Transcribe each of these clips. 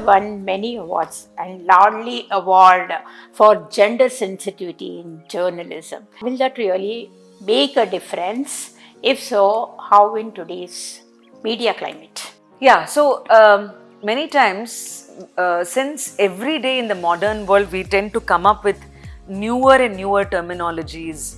won many awards and loudly award for gender sensitivity in journalism. Will that really make a difference? If so, how in today's media climate? Yeah, so many times, since every day in the modern world, we tend to come up with newer and newer terminologies,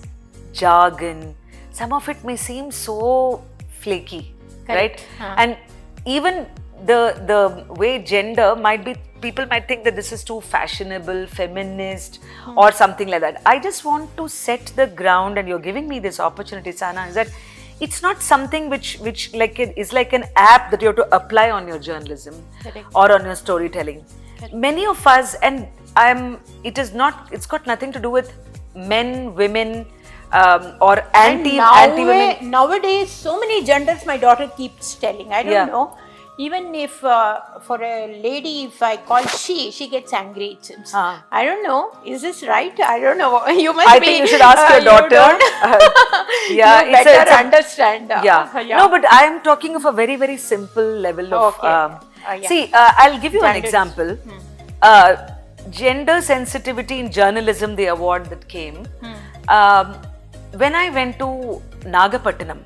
jargon. Some of it may seem so flaky, Correct. right? And even the way gender might be, people might think that this is too fashionable, feminist, or something like that. I just want to set the ground, and you're giving me this opportunity, Sahana, is that it's not something which is like an app that you have to apply on your journalism. Correct. Or on your storytelling. Correct. Many of us, and it's got nothing to do with men, women, or anti-women. Nowadays, so many genders my daughter keeps telling. I don't know. Even if for a lady, if I call she gets angry. It seems. I don't know. Is this right? I don't know. You must I think you should ask your daughter. Yeah, you better understand. No, but I am talking of a very, very simple level of. See, I'll give you an example. Gender sensitivity in journalism, the award that came. When I went to Nagapattinam,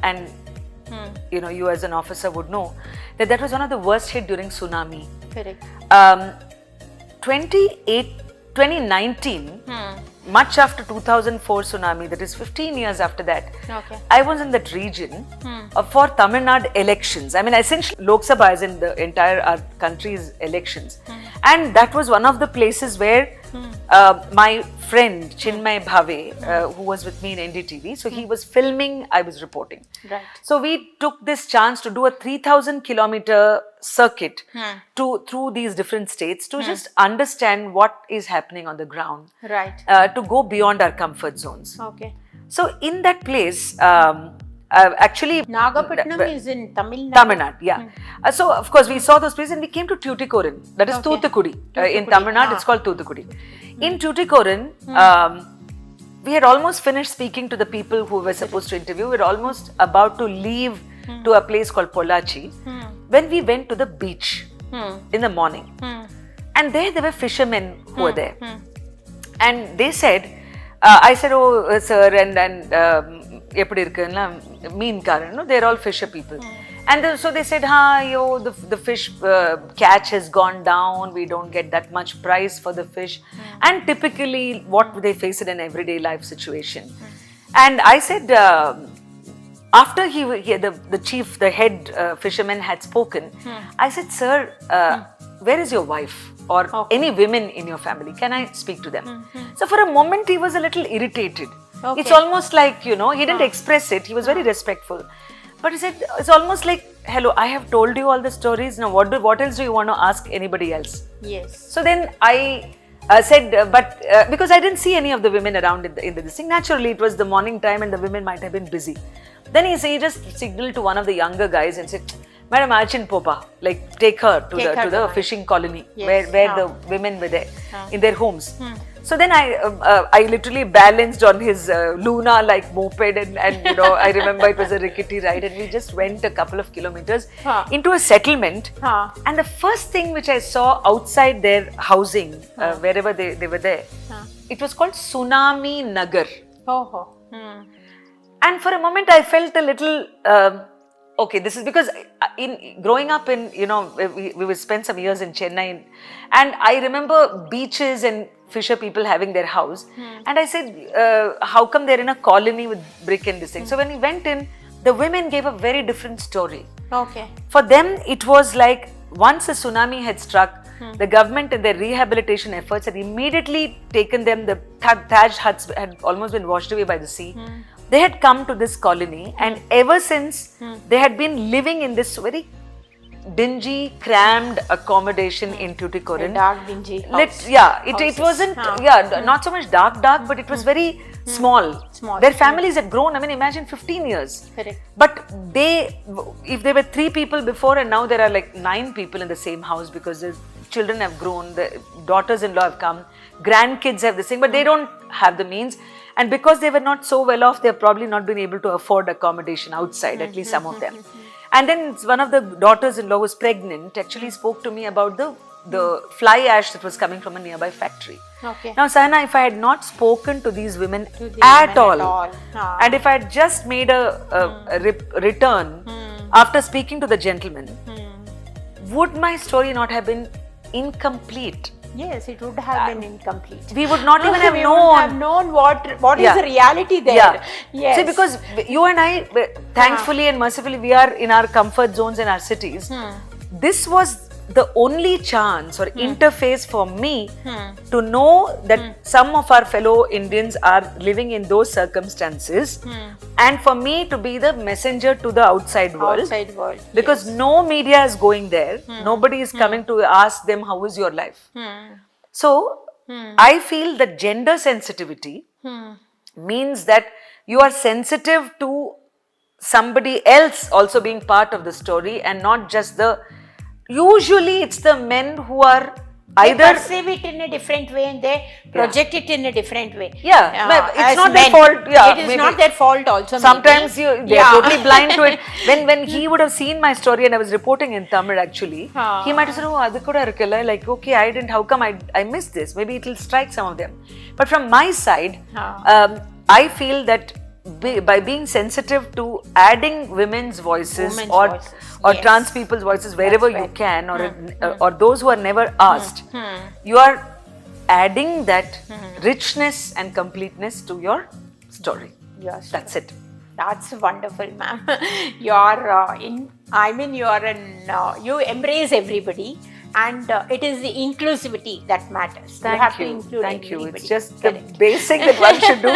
and you as an officer would know that was one of the worst hit during tsunami. Correct. 2019, much after 2004 tsunami, that is 15 years after that, I was in that region for Tamil Nadu elections. I mean, essentially, Lok Sabha is in the entire our country's elections. And that was one of the places where my friend Chinmay Bhave, who was with me in NDTV, so he was filming, I was reporting. Right. So we took this chance to do a 3,000 kilometer circuit through these different states to just understand what is happening on the ground. Right. To go beyond our comfort zones. Okay. So in that place, actually Nagapattinam is in Tamil Nadu. Tamil Nadu, yeah. So of course we saw those places and we came to Tuticorin, that is Thoothukudi. In Tamil Nadu it's called Thoothukudi. In Tuticorin, we had almost finished speaking to the people who were supposed to interview. We were almost about to leave to a place called Pollachi when we went to the beach in the morning. And there were fishermen who were there. And they said, I said, oh sir, and they're all fisher people. And so they said, the fish catch has gone down, we don't get that much price for the fish. And typically what they face in an everyday life situation. And I said, after the head fisherman had spoken, I said, sir, where is your wife? Or any women in your family, can I speak to them? So for a moment he was a little irritated. It's almost like, he didn't express it, he was very respectful. But he said, it's almost like, hello, I have told you all the stories, now what else do you want to ask anybody else? Yes. So then I said, because I didn't see any of the women around in this thing, naturally it was the morning time and the women might have been busy. Then he just signaled to one of the younger guys and said, Madam Archin Popa, like take her to the fishing colony where the women were there in their homes. So then I literally balanced on his Luna like moped and I remember it was a rickety ride and we just went a couple of kilometers into a settlement. And the first thing which I saw outside their housing, wherever they were there, it was called Tsunami Nagar. And for a moment I felt a little, okay, this is because in growing up in, we would spend some years in Chennai and I remember beaches and fisher people having their house. And I said, how come they're in a colony with brick and this thing? So when we went in, the women gave a very different story. Okay. For them, it was like once a tsunami had struck, the government and their rehabilitation efforts had immediately taken them, the thatched huts had almost been washed away by the sea. They had come to this colony and ever since they had been living in this very dingy, crammed accommodation in Tuticorin. Dark, dingy house. It wasn't, not so much dark, but it was very small. Their families had grown, I mean, imagine 15 years. Correct. But if there were 3 people before and now there are like 9 people in the same house because the children have grown, the daughters-in-law have come, grandkids have this thing, but they don't have the means. And because they were not so well off, they've probably not been able to afford accommodation outside, at least some of them. And then one of the daughters-in-law who was pregnant actually spoke to me about the fly ash that was coming from a nearby factory. Okay. Now, Sahana, if I had not spoken to these women To the at women all, Ah. and if I had just made a return after speaking to the gentleman, would my story not have been incomplete? Yes, it would have been incomplete. We would not even have We known. wouldn't have known what is Yeah. the reality there. Yeah. Yes. See, because you and I, thankfully and mercifully, we are in our comfort zones in our cities. This was the only chance or interface for me to know that some of our fellow Indians are living in those circumstances, and for me to be the messenger to the outside world. Outside world. Because no media is going there, nobody is coming to ask them how is your life. So I feel that gender sensitivity means that you are sensitive to somebody else also being part of the story, and not just usually it's the men who are They either perceive it in a different way and they project it in a different way. Yeah, but it's as not their men. fault. Yeah, it is maybe. not their fault also. Sometimes maybe. they are totally blind to it. When he would have seen my story and I was reporting in Tamil actually, he might have said, "Oh, adu kuda irukalla." Like, okay, I didn't. How come I missed this? Maybe it will strike some of them. But from my side, I feel that by being sensitive to adding women's voices or yes. trans people's voices wherever you can, or those who are never asked, you are adding that richness and completeness to your story. Yes. That's it. That's wonderful, ma'am. You are you embrace everybody, and it is the inclusivity that matters. Thank you have you. to include Thank you. everybody. It's just the basic that one should do.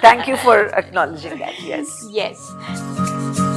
Thank you for acknowledging that. Yes. Yes.